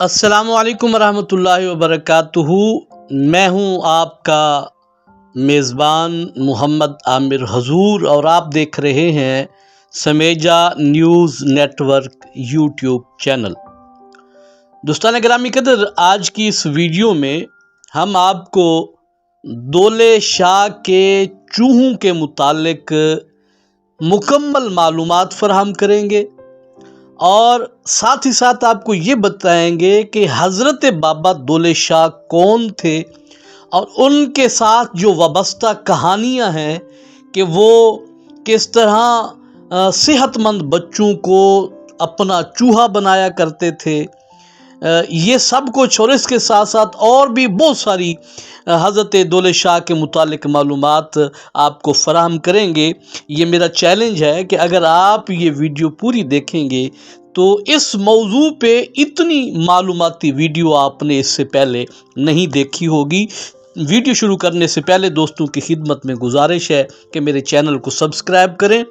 السلام علیکم ورحمۃ اللہ وبرکاتہ۔ میں ہوں آپ کا میزبان محمد عامر حضور اور آپ دیکھ رہے ہیں سمیجا news network YouTube channel. دوستان گرامی قدر، آج کی اس ویڈیو میں ہم آپ کو دولے شاہ کے چوہوں کے متعلق مکمل معلومات فراہم کریں گے اور ساتھ ہی ساتھ آپ کو یہ بتائیں گے کہ حضرت بابا دولے شاہ کون تھے اور ان کے ساتھ جو وابستہ کہانیاں ہیں کہ وہ کس طرح صحت مند بچوں کو اپنا چوہا بنایا کرتے تھے، یہ سب کچھ اور اس کے ساتھ ساتھ اور بھی بہت ساری حضرت دولے شاہ کے متعلق معلومات آپ کو فراہم کریں گے۔ یہ میرا چیلنج ہے کہ اگر آپ یہ ویڈیو پوری دیکھیں گے تو اس موضوع پہ اتنی معلوماتی ویڈیو آپ نے اس سے پہلے نہیں دیکھی ہوگی۔ ویڈیو شروع کرنے سے پہلے دوستوں کی خدمت میں گزارش ہے کہ میرے چینل کو سبسکرائب کریں،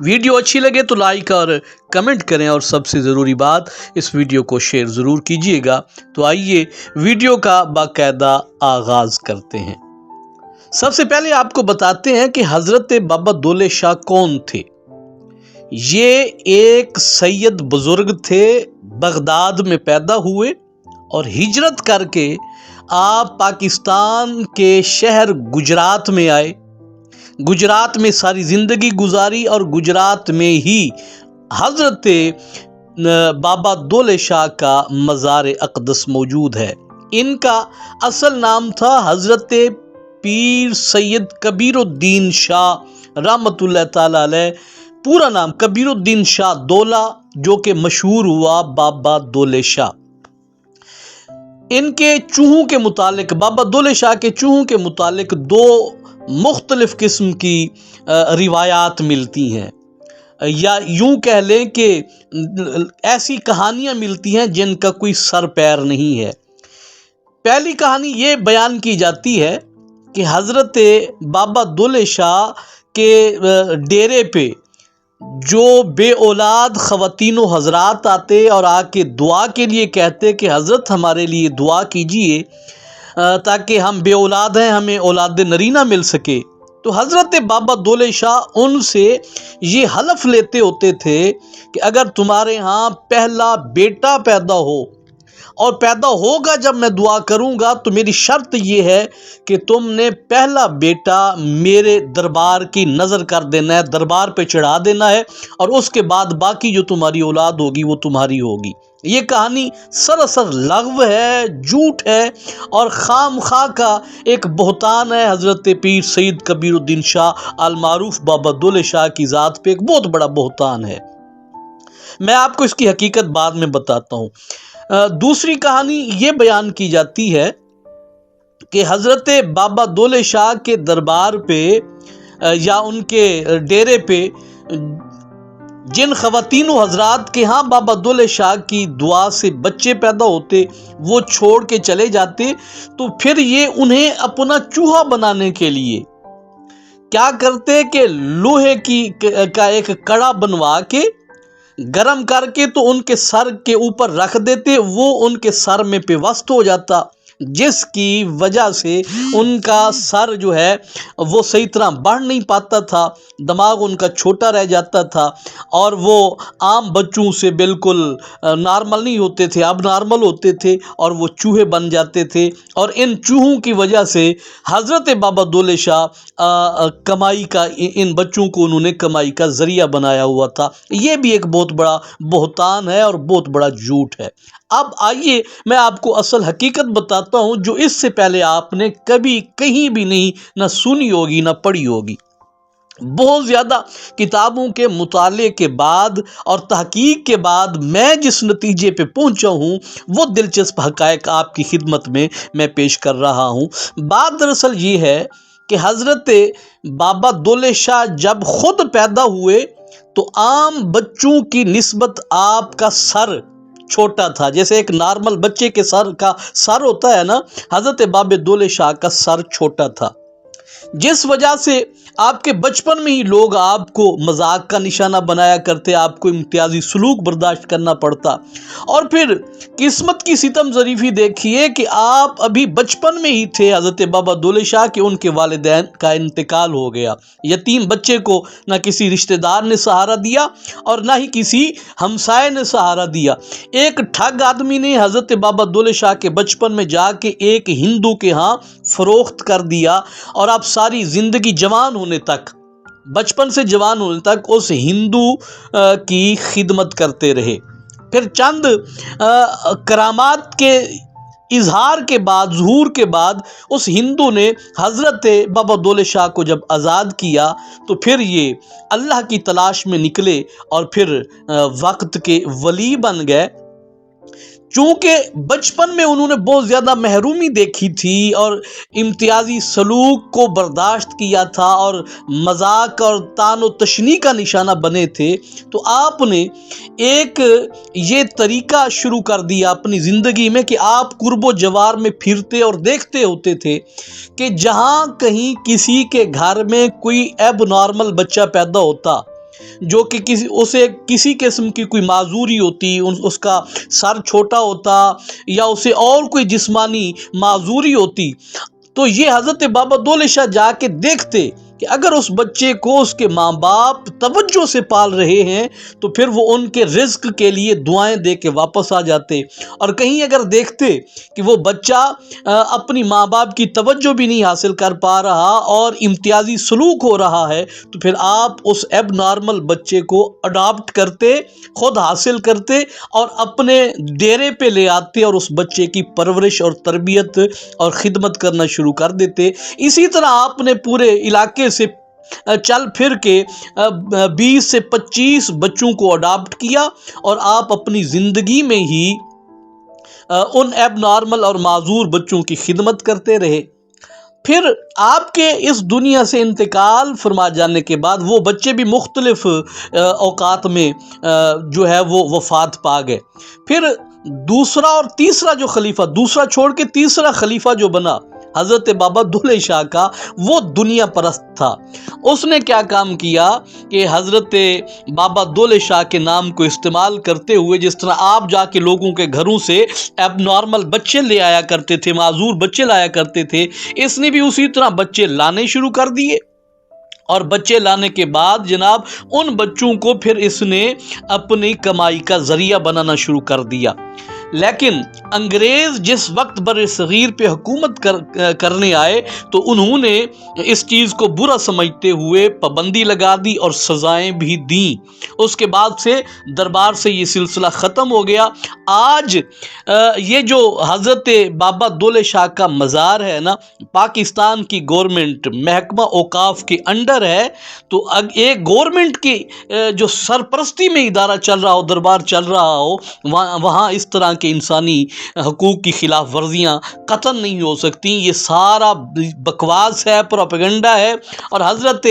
ویڈیو اچھی لگے تو لائک اور کمنٹ کریں، اور سب سے ضروری بات اس ویڈیو کو شیئر ضرور کیجیے گا۔ تو آئیے ویڈیو کا باقاعدہ آغاز کرتے ہیں۔ سب سے پہلے آپ کو بتاتے ہیں کہ حضرت بابا دولے شاہ کون تھے۔ یہ ایک سید بزرگ تھے، بغداد میں پیدا ہوئے اور ہجرت کر کے آپ پاکستان کے شہر گجرات میں آئے۔ گجرات میں ساری زندگی گزاری اور گجرات میں ہی حضرت بابا دولے شاہ کا مزار اقدس موجود ہے۔ ان کا اصل نام تھا حضرت پیر سید کبیر الدین شاہ رحمۃ اللہ تعالی علیہ، پورا نام کبیر الدین شاہ دولہ، جو کہ مشہور ہوا بابا دولے شاہ۔ ان کے چوہوں کے متعلق، بابا دولے شاہ کے چوہوں کے متعلق دو مختلف قسم کی روایات ملتی ہیں، یا یوں کہہ لیں کہ ایسی کہانیاں ملتی ہیں جن کا کوئی سر پیر نہیں ہے۔ پہلی کہانی یہ بیان کی جاتی ہے کہ حضرت بابا دولے شاہ کے ڈیرے پہ جو بے اولاد خواتین و حضرات آتے اور آ کے دعا کے لیے کہتے کہ حضرت ہمارے لیے دعا کیجئے تاکہ ہم بے اولاد ہیں، ہمیں اولاد نرینہ مل سکے، تو حضرت بابا دولے شاہ ان سے یہ حلف لیتے ہوتے تھے کہ اگر تمہارے ہاں پہلا بیٹا پیدا ہو اور پیدا ہوگا جب میں دعا کروں گا، تو میری شرط یہ ہے کہ تم نے پہلا بیٹا میرے دربار کی نظر کر دینا ہے، دربار پہ چڑھا دینا ہے، اور اس کے بعد باقی جو تمہاری اولاد ہوگی وہ تمہاری ہوگی۔ یہ کہانی سراسر لغو ہے، جھوٹ ہے اور خام خواہ کا ایک بہتان ہے۔ حضرت پیر سید کبیر الدین شاہ المعروف بابا دولے شاہ کی ذات پہ ایک بہت بڑا بہتان ہے۔ میں آپ کو اس کی حقیقت بعد میں بتاتا ہوں۔ دوسری کہانی یہ بیان کی جاتی ہے کہ حضرت بابا دولے شاہ کے دربار پہ یا ان کے ڈیرے پہ جن خواتین و حضرات کے ہاں بابا دولے شاہ کی دعا سے بچے پیدا ہوتے، وہ چھوڑ کے چلے جاتے، تو پھر یہ انہیں اپنا چوہا بنانے کے لیے کیا کرتے کہ لوہے کا ایک کڑا بنوا کے گرم کر کے تو ان کے سر کے اوپر رکھ دیتے، وہ ان کے سر میں پیوست ہو جاتا، جس کی وجہ سے ان کا سر جو ہے وہ صحیح طرح بڑھ نہیں پاتا تھا، دماغ ان کا چھوٹا رہ جاتا تھا، اور وہ عام بچوں سے بالکل نارمل نہیں ہوتے تھے، اب نارمل ہوتے تھے اور وہ چوہے بن جاتے تھے۔ اور ان چوہوں کی وجہ سے حضرت بابا دولے شاہ کمائی کا، ان بچوں کو انہوں نے کمائی کا ذریعہ بنایا ہوا تھا۔ یہ بھی ایک بہت بڑا بہتان ہے اور بہت بڑا جھوٹ ہے۔ اب آئیے میں آپ کو اصل حقیقت بتاتا ہوں جو اس سے پہلے آپ نے کبھی کہیں بھی نہیں نہ سنی ہوگی نہ پڑھی ہوگی۔ بہت زیادہ کتابوں کے مطالعے کے بعد اور تحقیق کے بعد میں جس نتیجے پہ پہنچا ہوں وہ دلچسپ حقائق آپ کی خدمت میں پیش کر رہا ہوں۔ بات دراصل یہ ہے کہ حضرت بابا دولے شاہ جب خود پیدا ہوئے تو عام بچوں کی نسبت آپ کا سر چھوٹا تھا، جیسے ایک نارمل بچے کے سر کا سر ہوتا ہے نا، حضرت بابا دولے شاہ کا سر چھوٹا تھا، جس وجہ سے آپ کے بچپن میں ہی لوگ آپ کو مذاق کا نشانہ بنایا کرتے، آپ کو امتیازی سلوک برداشت کرنا پڑتا، اور پھر قسمت کی ستم ظریفی دیکھیے کہ آپ ابھی بچپن میں ہی تھے حضرت بابا دولے شاہ کہ ان کے والدین کا انتقال ہو گیا۔ یتیم بچے کو نہ کسی رشتہ دار نے سہارا دیا اور نہ ہی کسی ہمسائے نے سہارا دیا۔ ایک ٹھگ آدمی نے حضرت بابا دولے شاہ کے بچپن میں جا کے ایک ہندو کے ہاں فروخت کر دیا، اور آپ ساری زندگی جوان ہونے تک، بچپن سے جوان ہونے تک اس ہندو کی خدمت کرتے رہے۔ پھر چند کرامات کے اظہار کے بعد، ظہور کے بعد، اس ہندو نے حضرت بابا دولے شاہ کو جب آزاد کیا تو پھر یہ اللہ کی تلاش میں نکلے اور پھر وقت کے ولی بن گئے۔ چونکہ بچپن میں انہوں نے بہت زیادہ محرومی دیکھی تھی اور امتیازی سلوک کو برداشت کیا تھا اور مذاق اور طعن و تشنیع کا نشانہ بنے تھے، تو آپ نے ایک یہ طریقہ شروع کر دیا اپنی زندگی میں کہ آپ قرب و جوار میں پھرتے اور دیکھتے ہوتے تھے کہ جہاں کہیں کسی کے گھر میں کوئی ایب نارمل بچہ پیدا ہوتا، جو کہ اسے کسی قسم کی کوئی معذوری ہوتی، اس کا سر چھوٹا ہوتا یا اسے اور کوئی جسمانی معذوری ہوتی، تو یہ حضرت بابا دولے شاہ جا کے دیکھتے کہ اگر اس بچے کو اس کے ماں باپ توجہ سے پال رہے ہیں تو پھر وہ ان کے رزق کے لیے دعائیں دے کے واپس آ جاتے، اور کہیں اگر دیکھتے کہ وہ بچہ اپنی ماں باپ کی توجہ بھی نہیں حاصل کر پا رہا اور امتیازی سلوک ہو رہا ہے، تو پھر آپ اس ایب نارمل بچے کو اڈاپٹ کرتے، خود حاصل کرتے اور اپنے ڈیرے پہ لے آتے اور اس بچے کی پرورش اور تربیت اور خدمت کرنا شروع کر دیتے۔ اسی طرح آپ نے پورے علاقے سے چل پھر کے 20 سے 25 بچوں کو اڈاپٹ کیا، اور آپ اپنی زندگی میں ہی ان ایب نارمل اور معذور بچوں کی خدمت کرتے رہے۔ پھر آپ کے اس دنیا سے انتقال فرما جانے کے بعد وہ بچے بھی مختلف اوقات میں جو ہے وہ وفات پا گئے۔ پھر دوسرا اور تیسرا جو خلیفہ، دوسرا چھوڑ کے تیسرا خلیفہ جو بنا حضرت بابا دولے شاہ کا، وہ دنیا پرست تھا۔ اس نے کیا کام کیا کہ حضرت بابا دولے شاہ کے نام کو استعمال کرتے ہوئے، جس طرح آپ جا کے لوگوں کے گھروں سے ایب نارمل بچے لے آیا کرتے تھے، معذور بچے لایا کرتے تھے، اس نے بھی اسی طرح بچے لانے شروع کر دیے، اور بچے لانے کے بعد جناب ان بچوں کو پھر اس نے اپنی کمائی کا ذریعہ بنانا شروع کر دیا۔ لیکن انگریز جس وقت بر صغیر پہ حکومت کرنے آئے تو انہوں نے اس چیز کو برا سمجھتے ہوئے پابندی لگا دی اور سزائیں بھی دیں۔ اس کے بعد سے دربار سے یہ سلسلہ ختم ہو گیا۔ آج یہ جو حضرت بابا دولے شاہ کا مزار ہے نا، پاکستان کی گورنمنٹ محکمہ اوقاف کے انڈر ہے، تو ایک گورنمنٹ کی جو سرپرستی میں ادارہ چل رہا ہو، دربار چل رہا ہو، وہاں اس طرح کے انسانی حقوق کی خلاف ورزیاں قطعاً نہیں ہو سکتی۔ یہ سارا بکواس ہے، پروپیگنڈا ہے، اور حضرت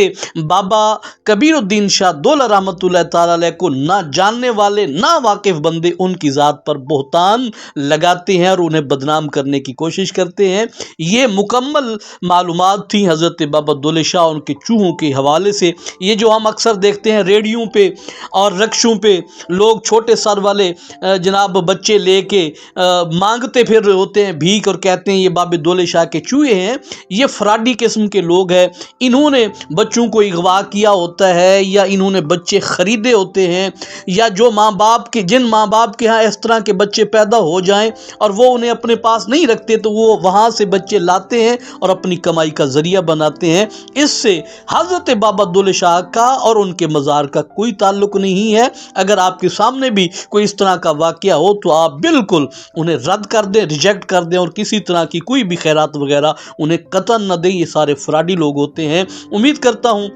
بابا کبیر الدین شاہ دولہ رحمۃ اللہ تعالیٰ علیہ کو نہ جاننے والے، نہ واقف بندے ان کی ذات پر بہتان لگاتے ہیں اور انہیں بدنام کرنے کی کوشش کرتے ہیں۔ یہ مکمل معلومات تھی حضرت بابا دولے شاہ اور ان کے چوہوں کے حوالے سے۔ یہ جو ہم اکثر دیکھتے ہیں ریڈیو پہ اور رکشوں پہ لوگ چھوٹے سر والے جناب بچے لے کے مانگتے پھر رہے ہوتے ہیں بھیک اور کہتے ہیں یہ بابا دولے شاہ کے چوہے ہیں، یہ فراڈی قسم کے لوگ ہیں۔ انہوں نے بچوں کو اغوا کیا ہوتا ہے، یا انہوں نے بچے خریدے ہوتے ہیں، یا جو جن ماں باپ کے ہاں اس طرح کے بچے پیدا ہو جائیں اور وہ انہیں اپنے پاس نہیں رکھتے تو وہ وہاں سے بچے لاتے ہیں اور اپنی کمائی کا ذریعہ بناتے ہیں۔ اس سے حضرت بابا دولے شاہ کا اور ان کے مزار کا کوئی تعلق نہیں ہے۔ اگر آپ کے سامنے بھی کوئی اس طرح کا واقعہ ہو تو آپ بالکل انہیں رد کر دیں، ریجیکٹ کر دیں، اور کسی طرح کی کوئی بھی خیرات وغیرہ انہیں قطعاً نہ دیں۔ یہ سارے فراڈی لوگ ہوتے ہیں۔ امید کرتا ہوں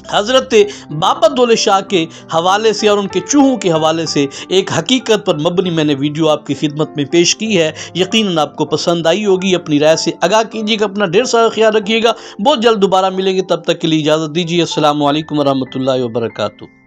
حضرت بابا دولے شاہ کے حوالے سے اور ان کے چوہوں کے حوالے سے ایک حقیقت پر مبنی میں نے ویڈیو آپ کی خدمت میں پیش کی ہے، یقیناً آپ کو پسند آئی ہوگی۔ اپنی رائے سے آگاہ کیجیے گا، اپنا ڈھیر سارا خیال رکھیے گا۔ بہت جلد دوبارہ ملیں گے، تب تک کے لیے اجازت دیجیے۔ السلام علیکم ورحمۃ اللہ وبرکاتہ۔